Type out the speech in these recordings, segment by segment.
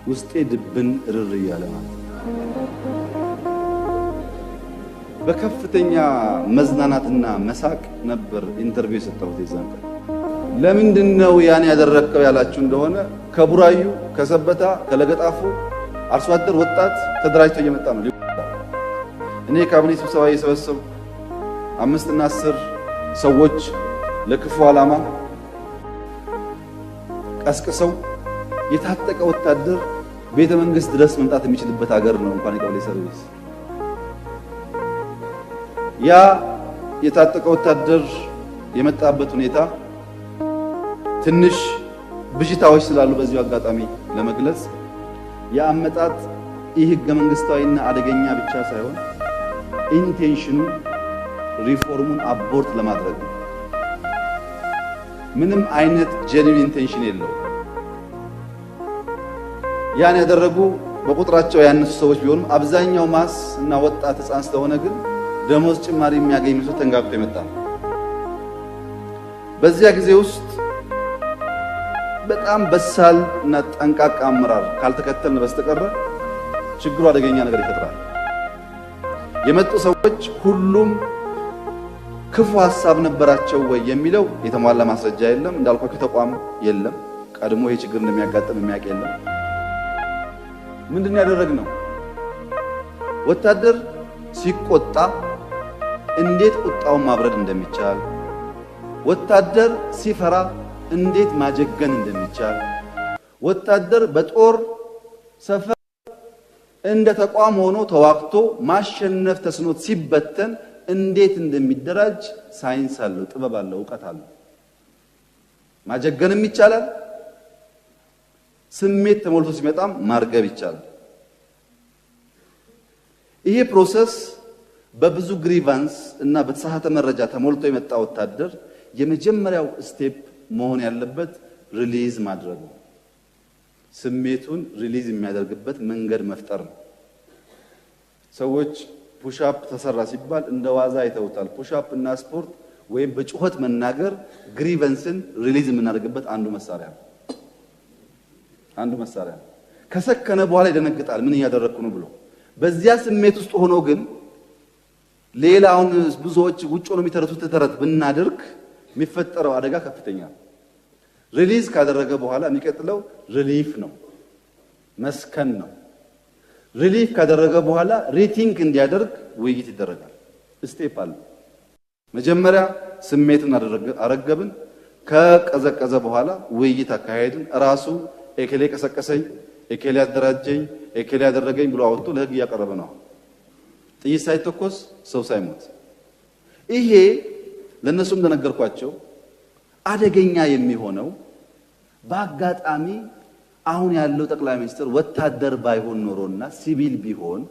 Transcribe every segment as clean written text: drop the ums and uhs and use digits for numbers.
ውስጤ ድብን ርር እያለ ማለት በከፍተኛ መዝናናትና መሳቅ ነበር ኢንተርቪው የሰጠሁት የዛን ቀን። ለምንድነው ያን ያደረከው ያላችሁ እንደሆነ ከቡራዩ፣ ከሰበታ፣ ከለገጣፉ አርሶ አደር ወጣት ተደራጅቶ እየመጣ ነው። እኔ ካቢኔ ስብሰባ እየሰበሰቡ 5 እና 10 ሰዎች ለክፉ ዓላማ ቀስቅሰው የታጠቀ ወታደር ቤተ መንግስት ድረስ መምጣት የሚችልበት ሀገር ነው እንኳን የቀበሌ ሰርቪስ። ያ የታጠቀ ወታደር የመጣበት ሁኔታ ትንሽ ብዥታዎች ስላሉ በዚሁ አጋጣሚ ለመግለጽ የአመጣጥ ይህ ህገ መንግስታዊና አደገኛ ብቻ ሳይሆን ኢንቴንሽኑ ሪፎርሙን አቦርት ለማድረግ ነው። ምንም አይነት ጄኒን ኢንቴንሽን የለው። ያን ያደረጉ በቁጥራቸው ያነሱ ሰዎች ቢሆኑም አብዛኛው ማስ እና ወጣት ህፃን ስለሆነ ግን ደሞዝ ጭማሪ የሚያገኝ ሰው ተንጋግቶ የመጣ ነው። በዚያ ጊዜ ውስጥ በጣም በሳል እና ጠንቃቃ አመራር ካልተከተልን በስተቀር ችግሩ አደገኛ ነገር ይፈጥራል። የመጡ ሰዎች ሁሉም ክፉ ሐሳብ ነበራቸው ወይ የሚለው የተሟላ ማስረጃ የለም። እንዳልኳችሁ ተቋም የለም። ቀድሞ ይሄ ችግር እንደሚያጋጥም የሚያውቅ የለም። ምንድን ያደረግነው? ወታደር ሲቆጣ እንዴት ቁጣውን ማብረድ እንደሚቻል፣ ወታደር ሲፈራ እንዴት ማጀገን እንደሚቻል፣ ወታደር በጦር ሰፈር እንደ ተቋም ሆኖ ተዋክቶ ማሸነፍ ተስኖት ሲበተን እንዴት እንደሚደራጅ ሳይንስ አለው፣ ጥበብ አለው፣ ዕውቀት አለው። ማጀገንም ይቻላል። ስሜት ተሞልቶ ሲመጣም ማርገብ ይቻላል። ይሄ ፕሮሰስ በብዙ ግሪቫንስ እና በተሳሳተ መረጃ ተሞልቶ የመጣ ወታደር የመጀመሪያው ስቴፕ መሆን ያለበት ሪሊዝ ማድረግ ነው። ስሜቱን ሪሊዝ የሚያደርግበት መንገድ መፍጠር ነው። ሰዎች ፑሽአፕ ተሰራ ሲባል እንደ ዋዛ አይተውታል። ፑሽአፕ እና ስፖርት ወይም በጩኸት መናገር ግሪቨንስን ሪሊዝ የምናደርግበት አንዱ መሳሪያ ነው። ከሰከነ በኋላ ይደነግጣል፣ ምን እያደረግኩ ነው ብሎ። በዚያ ስሜት ውስጥ ሆኖ ግን ሌላውን ብዙዎች ውጭ ነው የሚተረቱት ተረት ብናደርግ የሚፈጠረው አደጋ ከፍተኛ ነው። ሪሊዝ ካደረገ በኋላ የሚቀጥለው ሪሊፍ ነው፣ መስከን ነው። ሪሊፍ ካደረገ በኋላ ሪቲንክ እንዲያደርግ ውይይት ይደረጋል። ስቴፕ አለ። መጀመሪያ ስሜትን አረገብን። ከቀዘቀዘ በኋላ ውይይት አካሄድን። ራሱ ኤኬሌ ቀሰቀሰኝ፣ ኤኬሌ አደራጀኝ፣ ኤኬሌ ያደረገኝ ብሎ አወጥቶ ለህግ እያቀረበ ነው። ጥይት ሳይተኮስ ሰው ሳይሞት። ይሄ ለነሱም እንደነገርኳቸው አደገኛ የሚሆነው በአጋጣሚ አሁን ያለው ጠቅላይ ሚኒስትር ወታደር ባይሆን ኖሮና ሲቪል ቢሆን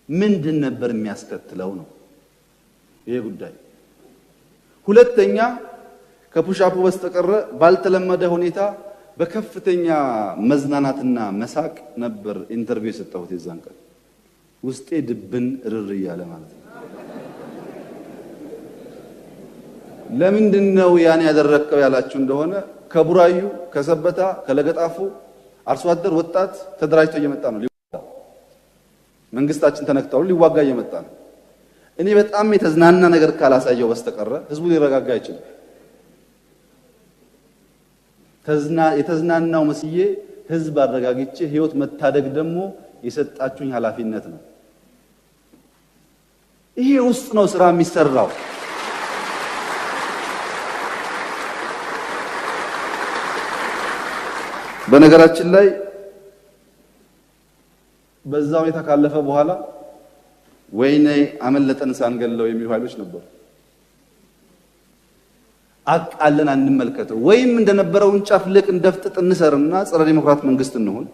ምንድን ነበር የሚያስከትለው ነው ይሄ ጉዳይ። ሁለተኛ ከፑሽአፑ በስተቀረ ባልተለመደ ሁኔታ በከፍተኛ መዝናናትና መሳቅ ነበር ኢንተርቪው የሰጠሁት የዛን ቀን። ውስጤ ድብን ርር እያለ ማለት ነው። ለምንድነው ያን ያደረከው ያላችሁ እንደሆነ ከቡራዩ፣ ከሰበታ፣ ከለገጣፉ አርሶ አደር ወጣት ተደራጅቶ እየመጣ ነው። መንግስታችን ተነክተው ሊዋጋ እየመጣ ነው። እኔ በጣም የተዝናና ነገር ካላሳየው በስተቀረ ህዝቡ ሊረጋጋ አይችልም። የተዝናናው መስዬ ህዝብ አረጋግጬ ህይወት መታደግ ደግሞ የሰጣችሁኝ ኃላፊነት ነው። ይሄ ውስጥ ነው ስራ የሚሰራው። በነገራችን ላይ በዛ ሁኔታ ካለፈ በኋላ ወይኔ አመለጠን ሳንገለው የሚሉ ኃይሎች ነበሩ። አቃለን አንመልከተው ወይም እንደነበረው እንጨፍልቅ እንደፍጥጥ እንሰርና ጸረ ዲሞክራት መንግስት እንሆን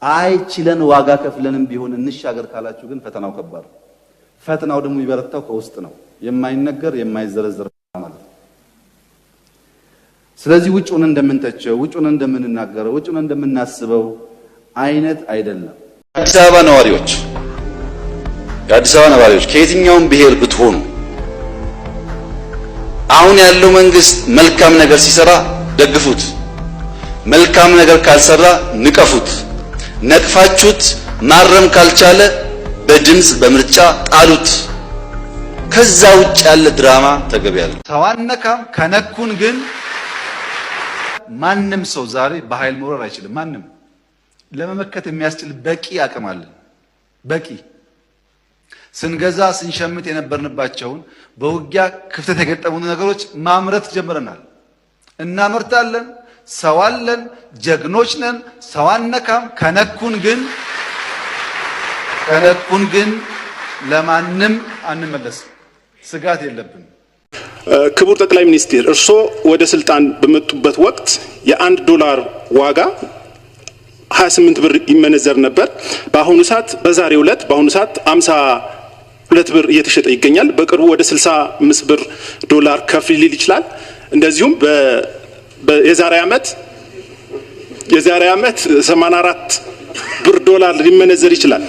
አይችለን ዋጋ ከፍለንም ቢሆን እንሻገር ካላችሁ ግን ፈተናው ከባድ። ፈተናው ደግሞ ይበረታው ከውስጥ ነው፣ የማይነገር የማይዘረዘር ማለት ነው። ስለዚህ ውጭውን እንደምንተቸው፣ ውጭውን እንደምንናገረው፣ ውጭውን እንደምናስበው አይነት አይደለም። የአዲስ አበባ ነዋሪዎች ከየትኛውም ብሔር ብትሆኑ አሁን ያለው መንግስት መልካም ነገር ሲሰራ ደግፉት፣ መልካም ነገር ካልሰራ ንቀፉት። ነቅፋችሁት ማረም ካልቻለ በድምጽ በምርጫ ጣሉት። ከዛ ውጭ ያለ ድራማ ተገቢ ያለ ተዋነካም ከነኩን ግን ማንም ሰው ዛሬ በኃይል መውረር አይችልም። ማንም ለመመከት የሚያስችል በቂ አቅም አለ። በቂ ስንገዛ ስንሸምት የነበርንባቸውን በውጊያ ክፍተት የገጠሙን ነገሮች ማምረት ጀምረናል። እናመርታለን። ሰው አለን። ጀግኖች ነን። ሰው አነካም። ከነኩን ግን ለማንም አንመለስም። ስጋት የለብንም። ክቡር ጠቅላይ ሚኒስትር እርስዎ ወደ ስልጣን በመጡበት ወቅት የ1 ዶላር ዋጋ 28 ብር ይመነዘር ነበር። በአሁኑ ሰዓት በዛሬው ዕለት በአሁኑ ሰዓት 52 ብር እየተሸጠ ይገኛል። በቅርቡ ወደ 65 ብር ዶላር ከፍ ሊል ይችላል። እንደዚሁም የዛሬ ዓመት 84 ብር ዶላር ሊመነዘር ይችላል።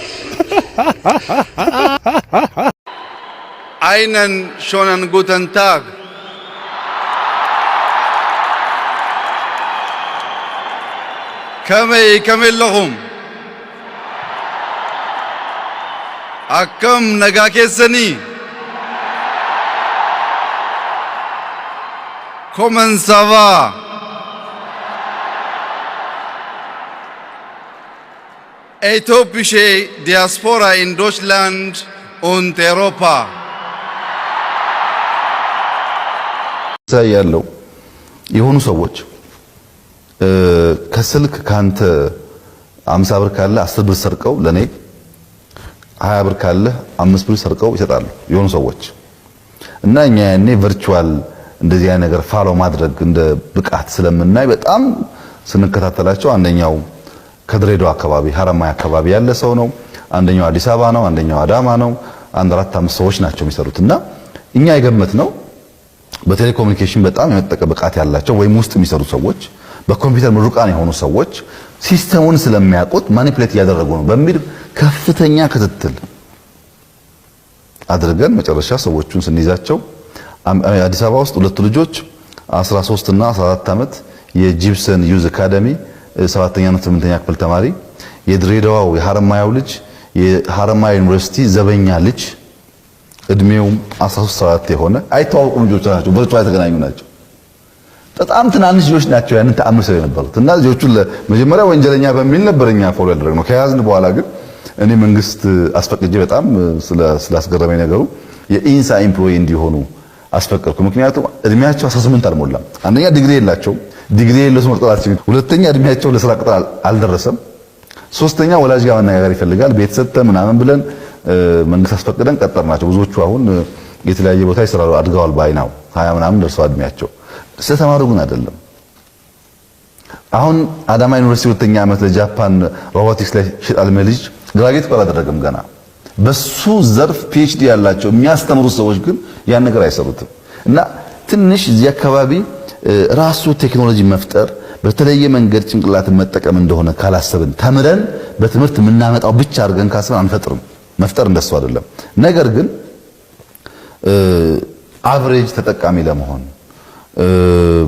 Einen schönen guten Tag. كم لهم أكم نجاكسني Comment ça va? Etiopische Diaspora in Deutschland und Europa. ያለው የሆኑ ሰዎች ከስልክ ካንተ 50 ብር ካለ 10 ብር ሰርቀው ለኔ 20 ብር ካለ 5 ብር ሰርቀው ይሰጣሉ የሆኑ ሰዎች እና እኛ ያኔ ቨርቹዋል እንደዚህ አይነት ነገር ፋሎ ማድረግ እንደ ብቃት ስለምናይ በጣም ስንከታተላቸው አንደኛው ከድሬዳዋ አካባቢ ሐረማያ አካባቢ ያለ ሰው ነው፣ አንደኛው አዲስ አበባ ነው፣ አንደኛው አዳማ ነው። 1-4-5 ሰዎች ናቸው የሚሰሩትና እኛ የገመት ነው በቴሌኮሙኒኬሽን በጣም የመጠቀ ብቃት ያላቸው ወይም ውስጥ የሚሰሩ ሰዎች በኮምፒውተር ምሩቃን የሆኑ ሰዎች ሲስተሙን ስለሚያውቁት ማኒፑሌት ያደረጉ ነው በሚል ከፍተኛ ክትትል አድርገን መጨረሻ ሰዎቹን ስንይዛቸው አዲስ አበባ ውስጥ ሁለት ልጆች 13 እና 14 ዓመት የጂፕሰን ዩዝ አካዳሚ 7ኛ እና 8ኛ ክፍል ተማሪ፣ የድሬዳዋው የሐረማያው ልጅ የሐረማያ ዩኒቨርሲቲ ዘበኛ ልጅ እድሜው 13 የሆነ አይተዋወቁም ልጆች ናቸው። በርቷ የተገናኙ ናቸው። በጣም ትናንሽ ልጆች ናቸው። ያንን ተአምር ሰው የነበሩት እና ልጆቹ ለመጀመሪያ ወንጀለኛ በሚል ነበርኛ ፎሎ ያደረግነው። ከያዝን በኋላ ግን እኔ መንግስት አስፈቅጄ በጣም ስላስገረመኝ ነገሩ የኢንሳ ኤምፕሎይ እንዲሆኑ አስፈቀድኩ። ምክንያቱም እድሜያቸው 18 አልሞላም። አንደኛ ዲግሪ የላቸው፣ ዲግሪ የለሱ መርጠላቸው፣ ሁለተኛ እድሜያቸው ለስራ ቅጥር አልደረሰም፣ ሶስተኛ ወላጅ ጋር መነጋገር ይፈልጋል። ቤተሰብ ምናምን ብለን መንግስት አስፈቅደን ቀጠርናቸው። ብዙዎቹ አሁን የተለያየ ቦታ ይሰራሉ፣ አድገዋል። ባይናው 20 ምናምን ደርሰዋል እድሜያቸው። ስለተማሩ ግን አይደለም። አሁን አዳማ ዩኒቨርሲቲ 2ኛ ዓመት ለጃፓን ሮቦቲክስ ላይ ሸጣል ልጅ ግራጁዌት አላደረገም ገና። በሱ ዘርፍ ፒኤችዲ ያላቸው የሚያስተምሩ ሰዎች ግን ያን ነገር አይሰሩትም። እና ትንሽ እዚህ አካባቢ ራሱ ቴክኖሎጂ መፍጠር በተለየ መንገድ ጭንቅላትን መጠቀም እንደሆነ ካላሰብን ተምረን በትምህርት የምናመጣው ብቻ አድርገን ካሰብን አንፈጥርም። መፍጠር እንደሱ አይደለም። ነገር ግን አቨሬጅ ተጠቃሚ ለመሆን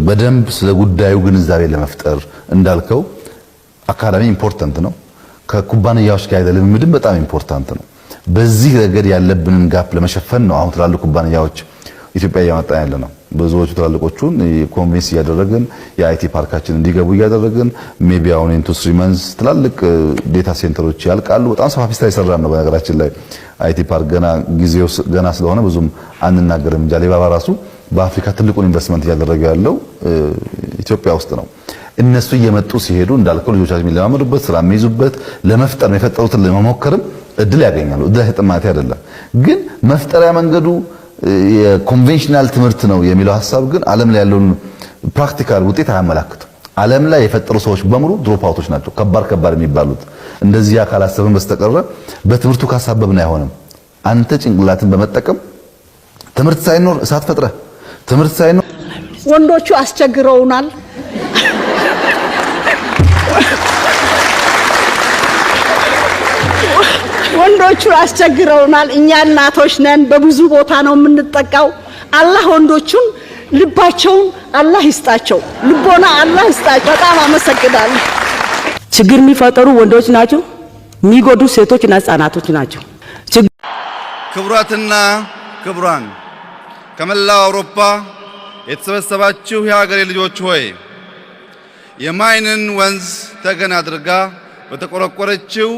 በደንብ ስለ ጉዳዩ ግንዛቤ ለመፍጠር እንዳልከው አካዳሚ ኢምፖርታንት ነው። ከኩባንያዎች ጋር ያለ ልምምድም በጣም ኢምፖርታንት ነው። በዚህ ረገድ ያለብንን ጋፕ ለመሸፈን ነው አሁን ትላልቅ ኩባንያዎች ኢትዮጵያ እያመጣ ያለ ነው። ብዙዎቹ ትላልቆቹን ኮንቪንስ እያደረግን የአይቲ ፓርካችን እንዲገቡ እያደረግን ሜቢ አሁን ኢንቱ 3 መንዝ ትላልቅ ዴታ ሴንተሮች ያልቃሉ። በጣም ሰፋፊ ስራ ይሰራል ነው። በነገራችን ላይ አይቲ ፓርክ ጊዜው ገና ስለሆነ ብዙም አንናገርም እንጂ አሊባባ ራሱ በአፍሪካ ትልቁን ኢንቨስትመንት እያደረገ ያለው ኢትዮጵያ ውስጥ ነው። እነሱ እየመጡ ሲሄዱ እንዳልከው ልጆቻችን የሚለማመዱበት ስራ የሚይዙበት ለመፍጠር የፈጠሩትን ለመሞከርም እድል ያገኛሉ። እድል አይሰጥማት አይደለም፣ ግን መፍጠሪያ መንገዱ የኮንቬንሽናል ትምህርት ነው የሚለው ሐሳብ ግን ዓለም ላይ ያለውን ፕራክቲካል ውጤት አያመላክትም። ዓለም ላይ የፈጠሩ ሰዎች በሙሉ ድሮፕ አውቶች ናቸው፣ ከባድ የሚባሉት። እንደዚህ ካላሰብን በስተቀር በትምህርቱ ካሳበብን አይሆንም። አንተ ጭንቅላትን በመጠቀም ትምህርት ሳይኖር እሳት ፈጥረህ ትምህርት ሳይኖር ወንዶቹ አስቸግረውናል። ወንዶቹ አስቸግረውናል። እኛ እናቶች ነን፣ በብዙ ቦታ ነው የምንጠቃው። አላህ ወንዶቹን ልባቸውን አላህ ይስጣቸው፣ ልቦና አላህ ይስጣቸው። በጣም አመሰግናለሁ። ችግር የሚፈጠሩ ወንዶች ናቸው፣ የሚጎዱ ሴቶችና ህጻናቶች ናቸው። ክቡራትና ክቡራን፣ ከመላው አውሮፓ የተሰበሰባችሁ የሀገሬ ልጆች ሆይ የማይንን ወንዝ ተገን አድርጋ በተቆረቆረችው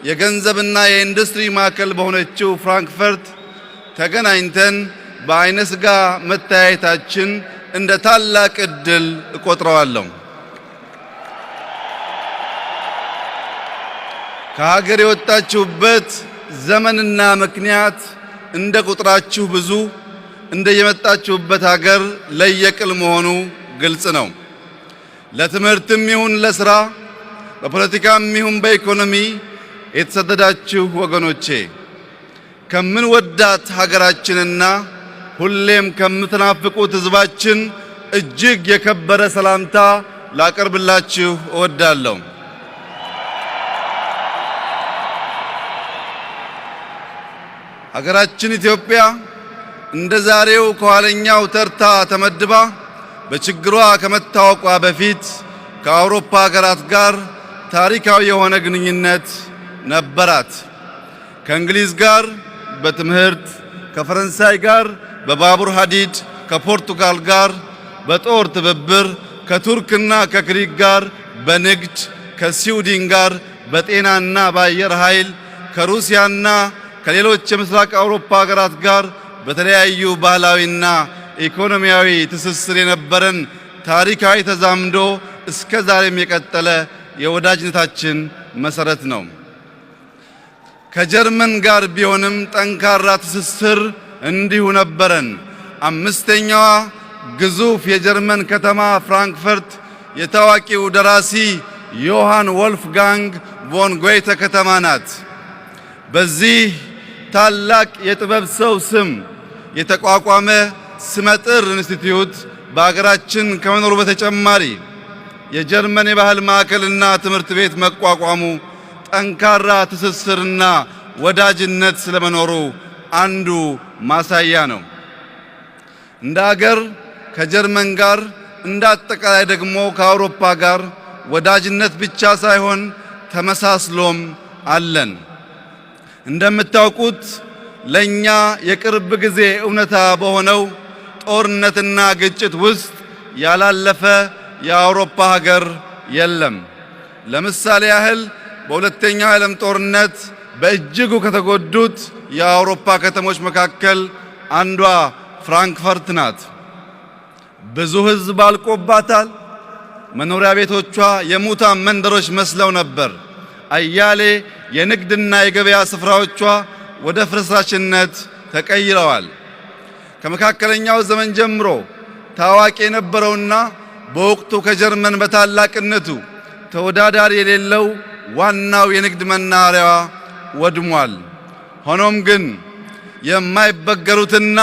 የገንዘብና የኢንዱስትሪ ማዕከል በሆነችው ፍራንክፈርት ተገናኝተን በአይነ ስጋ መታየታችን እንደ ታላቅ ዕድል እቆጥረዋለሁ። ከሀገር የወጣችሁበት ዘመንና ምክንያት እንደ ቁጥራችሁ ብዙ እንደ የመጣችሁበት ሀገር ለየቅል መሆኑ ግልጽ ነው። ለትምህርትም ይሁን ለሥራ፣ በፖለቲካም ይሁን በኢኮኖሚ የተሰደዳችሁ ወገኖቼ ከምን ወዳት ሀገራችንና ሁሌም ከምትናፍቁት ሕዝባችን እጅግ የከበረ ሰላምታ ላቀርብላችሁ እወዳለሁ። ሀገራችን ኢትዮጵያ እንደ ዛሬው ከኋለኛው ተርታ ተመድባ በችግሯ ከመታወቋ በፊት ከአውሮፓ ሀገራት ጋር ታሪካዊ የሆነ ግንኙነት ነበራት። ከእንግሊዝ ጋር በትምህርት፣ ከፈረንሳይ ጋር በባቡር ሐዲድ፣ ከፖርቱጋል ጋር በጦር ትብብር፣ ከቱርክና ከግሪክ ጋር በንግድ፣ ከስዊድን ጋር በጤናና በአየር ኃይል፣ ከሩሲያና ከሌሎች የምስራቅ አውሮፓ ሀገራት ጋር በተለያዩ ባህላዊና ኢኮኖሚያዊ ትስስር የነበረን ታሪካዊ ተዛምዶ እስከ ዛሬም የቀጠለ የወዳጅነታችን መሰረት ነው። ከጀርመን ጋር ቢሆንም ጠንካራ ትስስር እንዲሁ ነበረን። አምስተኛዋ ግዙፍ የጀርመን ከተማ ፍራንክፈርት የታዋቂው ደራሲ ዮሐን ወልፍጋንግ ቮን ጎይተ ከተማ ናት። በዚህ ታላቅ የጥበብ ሰው ስም የተቋቋመ ስመጥር ኢንስቲትዩት በአገራችን ከመኖሩ በተጨማሪ የጀርመን የባህል ማዕከልና ትምህርት ቤት መቋቋሙ ጠንካራ ትስስርና ወዳጅነት ስለመኖሩ አንዱ ማሳያ ነው። እንደ አገር ከጀርመን ጋር እንደ አጠቃላይ ደግሞ ከአውሮፓ ጋር ወዳጅነት ብቻ ሳይሆን ተመሳስሎም አለን። እንደምታውቁት ለኛ የቅርብ ጊዜ እውነታ በሆነው ጦርነትና ግጭት ውስጥ ያላለፈ የአውሮፓ ሀገር የለም። ለምሳሌ ያህል በሁለተኛው የዓለም ጦርነት በእጅጉ ከተጎዱት የአውሮፓ ከተሞች መካከል አንዷ ፍራንክፈርት ናት። ብዙ ሕዝብ አልቆባታል። መኖሪያ ቤቶቿ የሙታን መንደሮች መስለው ነበር። አያሌ የንግድና የገበያ ስፍራዎቿ ወደ ፍርስራሽነት ተቀይረዋል። ከመካከለኛው ዘመን ጀምሮ ታዋቂ የነበረውና በወቅቱ ከጀርመን በታላቅነቱ ተወዳዳሪ የሌለው ዋናው የንግድ መናኸሪያዋ ወድሟል። ሆኖም ግን የማይበገሩትና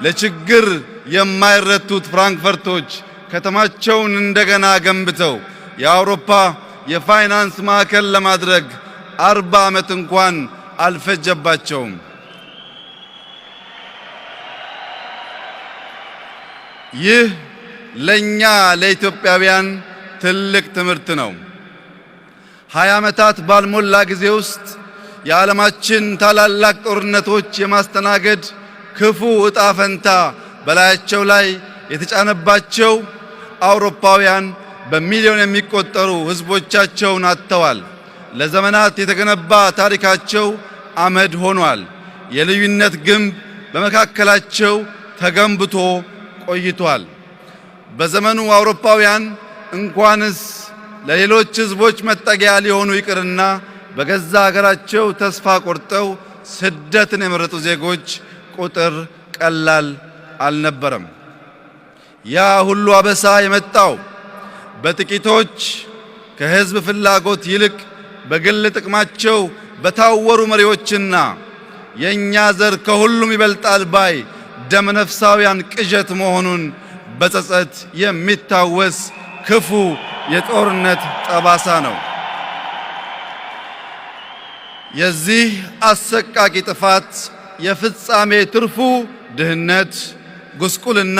ለችግር የማይረቱት ፍራንክፈርቶች ከተማቸውን እንደገና ገንብተው የአውሮፓ የፋይናንስ ማዕከል ለማድረግ 40 ዓመት እንኳን አልፈጀባቸውም። ይህ ለኛ ለኢትዮጵያውያን ትልቅ ትምህርት ነው። 20 ዓመታት ባልሞላ ጊዜ ውስጥ የዓለማችን ታላላቅ ጦርነቶች የማስተናገድ ክፉ ዕጣ ፈንታ በላያቸው ላይ የተጫነባቸው አውሮፓውያን በሚሊዮን የሚቆጠሩ ሕዝቦቻቸውን አጥተዋል። ለዘመናት የተገነባ ታሪካቸው አመድ ሆኗል። የልዩነት ግንብ በመካከላቸው ተገንብቶ ቆይቷል። በዘመኑ አውሮፓውያን እንኳንስ ለሌሎች ሕዝቦች መጠጊያ ሊሆኑ ይቅርና በገዛ ሀገራቸው ተስፋ ቆርጠው ስደትን የመረጡ ዜጎች ቁጥር ቀላል አልነበረም። ያ ሁሉ አበሳ የመጣው በጥቂቶች ከሕዝብ ፍላጎት ይልቅ በግል ጥቅማቸው በታወሩ መሪዎችና የእኛ ዘር ከሁሉም ይበልጣል ባይ ደመነፍሳውያን ቅዠት መሆኑን በጸጸት የሚታወስ ክፉ የጦርነት ጠባሳ ነው። የዚህ አሰቃቂ ጥፋት የፍጻሜ ትርፉ ድህነት፣ ጉስቁልና፣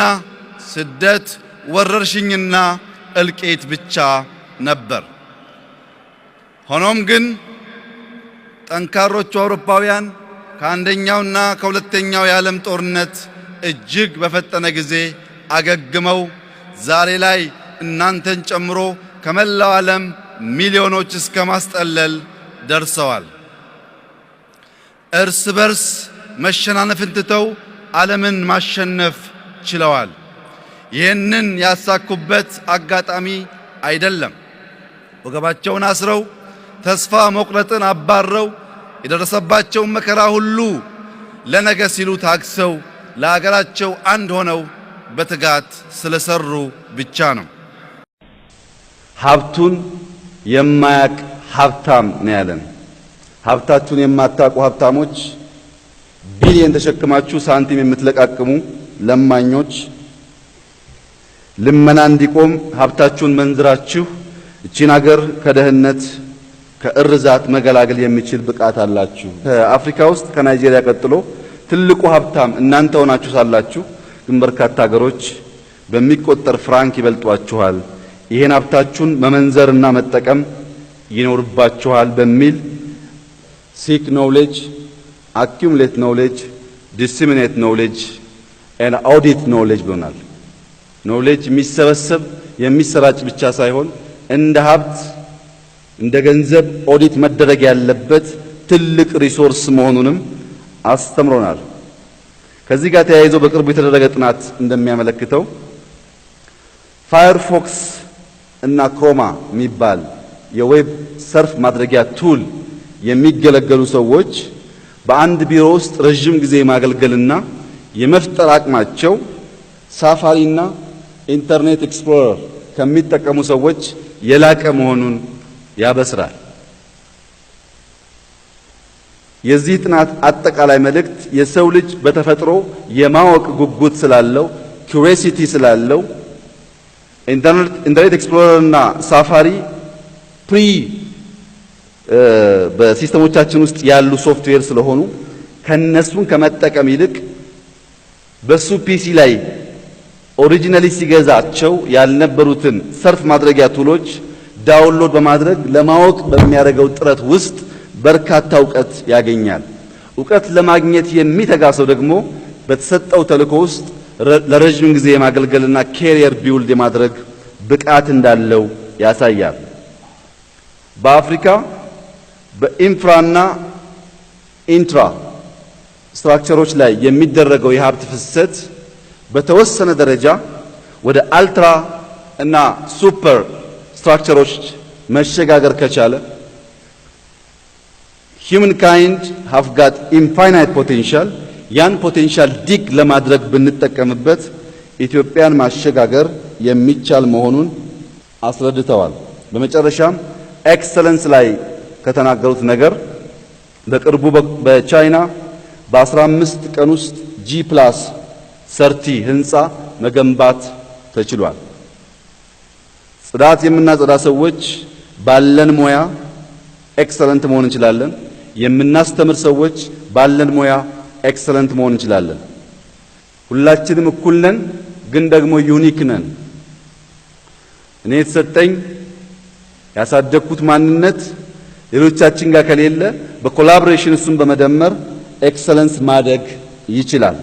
ስደት፣ ወረርሽኝና እልቂት ብቻ ነበር። ሆኖም ግን ጠንካሮቹ አውሮፓውያን ከአንደኛውና ከሁለተኛው የዓለም ጦርነት እጅግ በፈጠነ ጊዜ አገግመው ዛሬ ላይ እናንተን ጨምሮ ከመላው ዓለም ሚሊዮኖች እስከ ማስጠለል ደርሰዋል። እርስ በርስ መሸናነፍን ትተው ዓለምን ማሸነፍ ችለዋል። ይህንን ያሳኩበት አጋጣሚ አይደለም። ወገባቸውን አስረው ተስፋ መቁረጥን አባረው የደረሰባቸውን መከራ ሁሉ ለነገ ሲሉ ታግሰው ለሀገራቸው አንድ ሆነው በትጋት ስለሰሩ ብቻ ነው። ሀብቱን የማያቅ ሀብታም ነው ያለን። ሀብታችሁን የማታውቁ ሀብታሞች፣ ቢሊየን ተሸክማችሁ ሳንቲም የምትለቃቅሙ ለማኞች፣ ልመና እንዲቆም ሀብታችሁን መንዝራችሁ እቺን ሀገር ከደህንነት ከእርዛት መገላገል የሚችል ብቃት አላችሁ። ከአፍሪካ ውስጥ ከናይጄሪያ ቀጥሎ ትልቁ ሀብታም እናንተ ሆናችሁ ሳላችሁ ግን በርካታ ሀገሮች በሚቆጠር ፍራንክ ይበልጧችኋል። ይሄን ሀብታችሁን መመንዘርና መጠቀም ይኖርባችኋል በሚል ሲክ ኖውሌጅ፣ አኪሙሌት ኖውሌጅ፣ ዲሲሚኔት ኖውሌጅ ኤንድ አውዲት ኖውሌጅ ብሎናል። ኖውሌጅ የሚሰበሰብ የሚሰራጭ ብቻ ሳይሆን እንደ ሀብት እንደ ገንዘብ ኦዲት መደረግ ያለበት ትልቅ ሪሶርስ መሆኑንም አስተምሮናል። ከዚህ ጋር ተያይዞ በቅርቡ የተደረገ ጥናት እንደሚያመለክተው ፋየርፎክስ እና ክሮማ የሚባል የዌብ ሰርፍ ማድረጊያ ቱል የሚገለገሉ ሰዎች በአንድ ቢሮ ውስጥ ረጅም ጊዜ ማገልገልና የመፍጠር አቅማቸው ሳፋሪና ኢንተርኔት ኤክስፕሎረር ከሚጠቀሙ ሰዎች የላቀ መሆኑን ያበስራል። የዚህ ጥናት አጠቃላይ መልእክት የሰው ልጅ በተፈጥሮ የማወቅ ጉጉት ስላለው ኩሪዮሲቲ ስላለው ኢንተርኔት ኤክስፕሎረር እና ሳፋሪ በሲስተሞቻችን ውስጥ ያሉ ሶፍትዌር ስለሆኑ ከነሱን ከመጠቀም ይልቅ በሱ ፒሲ ላይ ኦሪጂናሊ ሲገዛቸው ያልነበሩትን ሰርፍ ማድረጊያ ቱሎች ዳውንሎድ በማድረግ ለማወቅ በሚያደርገው ጥረት ውስጥ በርካታ ዕውቀት ያገኛል። ዕውቀት ለማግኘት የሚተጋ ሰው ደግሞ በተሰጠው ተልእኮ ውስጥ ለረጅም ጊዜ የማገልገልና ኬሪየር ቢውልድ የማድረግ ብቃት እንዳለው ያሳያል። በአፍሪካ በኢንፍራና ኢንትራ ስትራክቸሮች ላይ የሚደረገው የሀብት ፍሰት በተወሰነ ደረጃ ወደ አልትራ እና ሱፐር ስትራክቸሮች መሸጋገር ከቻለ humankind have got infinite potential ያን ፖቴንሻል ዲግ ለማድረግ ብንጠቀምበት ኢትዮጵያን ማሸጋገር የሚቻል መሆኑን አስረድተዋል። በመጨረሻም ኤክሰለንስ ላይ ከተናገሩት ነገር በቅርቡ በቻይና በ15 ቀን ውስጥ G+30 ህንፃ መገንባት ተችሏል። ጽዳት የምናጸዳ ሰዎች ባለን ሙያ ኤክሰለንት መሆን እንችላለን። የምናስተምር ሰዎች ባለን ሙያ ኤክሰለንት መሆን እንችላለን። ሁላችንም እኩል ነን፣ ግን ደግሞ ዩኒክ ነን። እኔ የተሰጠኝ ያሳደግኩት ማንነት ሌሎቻችን ጋር ከሌለ በኮላቦሬሽን እሱን በመደመር ኤክሰለንስ ማደግ ይችላል።